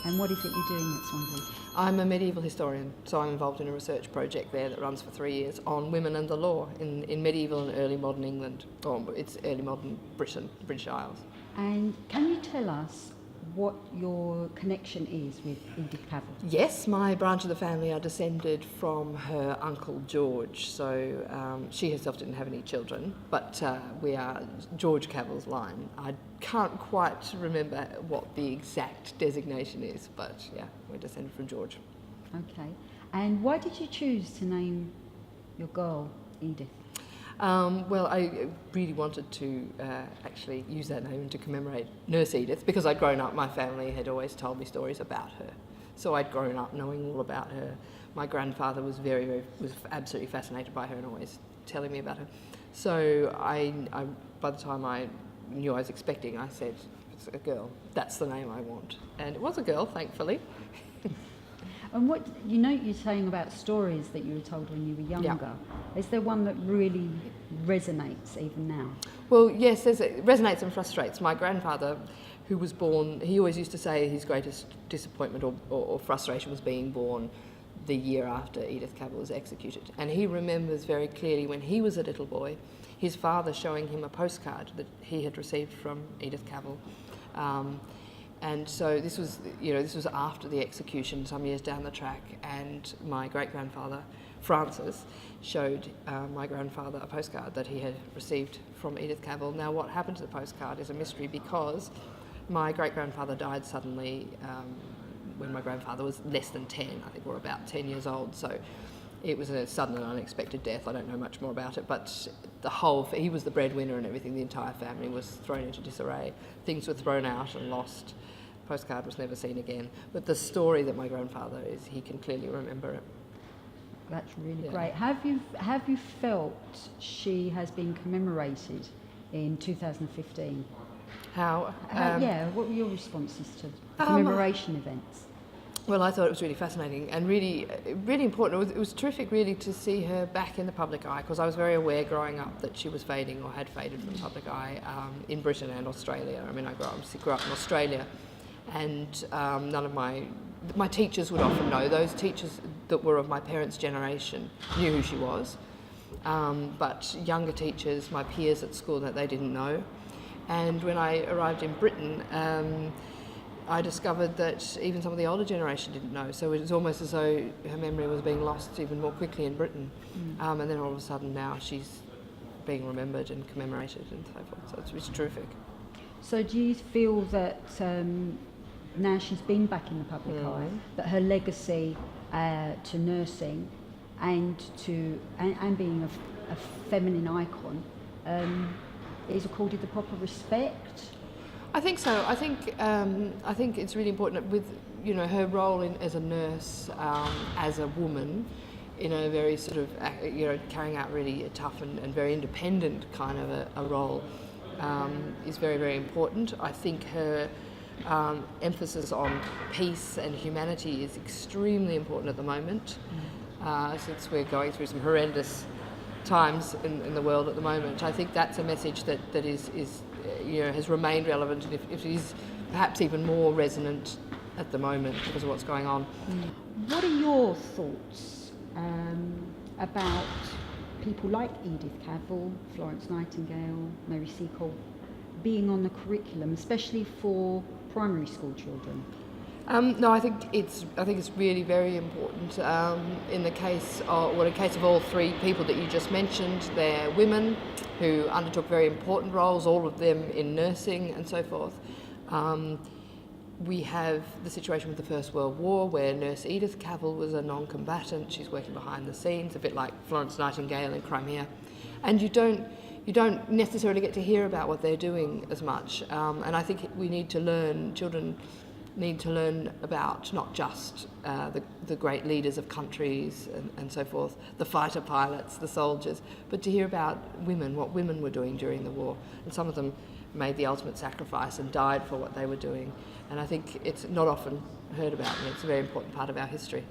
And what is it you're doing at Swansea? I'm a medieval historian, so I'm involved in a research project there that runs for 3 years on women and the law in medieval and early modern England, or it's early modern Britain, the British Isles. And can you tell us what your connection is with Edith Cavell? Yes, my branch of the family are descended from her uncle George, so she herself didn't have any children, but we are George Cavell's line. I can't quite remember what the exact designation is, but yeah, we're descended from George. Okay. And why did you choose to name your girl Edith? Well, I really wanted to actually use that name to commemorate Nurse Edith, because I'd grown up, my family had always told me stories about her. So I'd grown up knowing all about her. My grandfather was was absolutely fascinated by her and always telling me about her. So I by the time I knew I was expecting, I said, it's a girl, that's the name I want. And it was a girl, thankfully. And what, you're saying about stories that you were told when you were younger. Yeah. Is there one that really resonates even now? Well, yes, it resonates and frustrates. My grandfather, who was born, he always used to say his greatest disappointment or frustration was being born the year after Edith Cavell was executed. And he remembers very clearly when he was a little boy, his father showing him a postcard that he had received from Edith Cavell. And so this was after the execution, some years down the track, and my great-grandfather, Francis, showed my grandfather a postcard that he had received from Edith Cavell. Now, what happened to the postcard is a mystery, because my great-grandfather died suddenly when my grandfather was less than 10, I think, or about 10 years old, so it was a sudden and unexpected death. I don't know much more about it, but he was the breadwinner and everything. The entire family was thrown into disarray. Things were thrown out and lost. Postcard was never seen again. But the story that my grandfather is, he can clearly remember it. That's really great. Have you felt she has been commemorated in 2015? How? What were your responses to the commemoration events? Well, I thought it was really fascinating and really, really important. It was terrific, really, to see her back in the public eye, because I was very aware growing up that she was fading or had faded from the public eye in Britain and Australia. I mean, I grew up in Australia, and none of my teachers would often know. Those teachers that were of my parents' generation knew who she was, but younger teachers, my peers at school, that they didn't know. And when I arrived in Britain, I discovered that even some of the older generation didn't know, so it was almost as though her memory was being lost even more quickly in Britain. And then all of a sudden now she's being remembered and commemorated and so forth, so it's terrific. So do you feel that now she's been back in the public eye, that her legacy to nursing and being a feminine icon is accorded the proper respect? I think so. I think it's really important with her role as a nurse, as a woman, in a very sort of carrying out really a tough and very independent kind of a role is very, very important. I think her emphasis on peace and humanity is extremely important at the moment, since we're going through some horrendous times in the world at the moment. I think that's a message that is has remained relevant, and if it is perhaps even more resonant at the moment because of what's going on. What are your thoughts about people like Edith Cavell, Florence Nightingale, Mary Seacole being on the curriculum, especially for primary school children? No, I think it's really very important. In the case of all three people that you just mentioned, they're women who undertook very important roles, all of them in nursing and so forth. We have the situation with the First World War, where Nurse Edith Cavell was a non-combatant. She's working behind the scenes, a bit like Florence Nightingale in Crimea, and you don't necessarily get to hear about what they're doing as much. And I think we need to learn. Children need to learn about not just the great leaders of countries and so forth, the fighter pilots, the soldiers, but to hear about women, what women were doing during the war. And some of them made the ultimate sacrifice and died for what they were doing. And I think it's not often heard about, and it's a very important part of our history.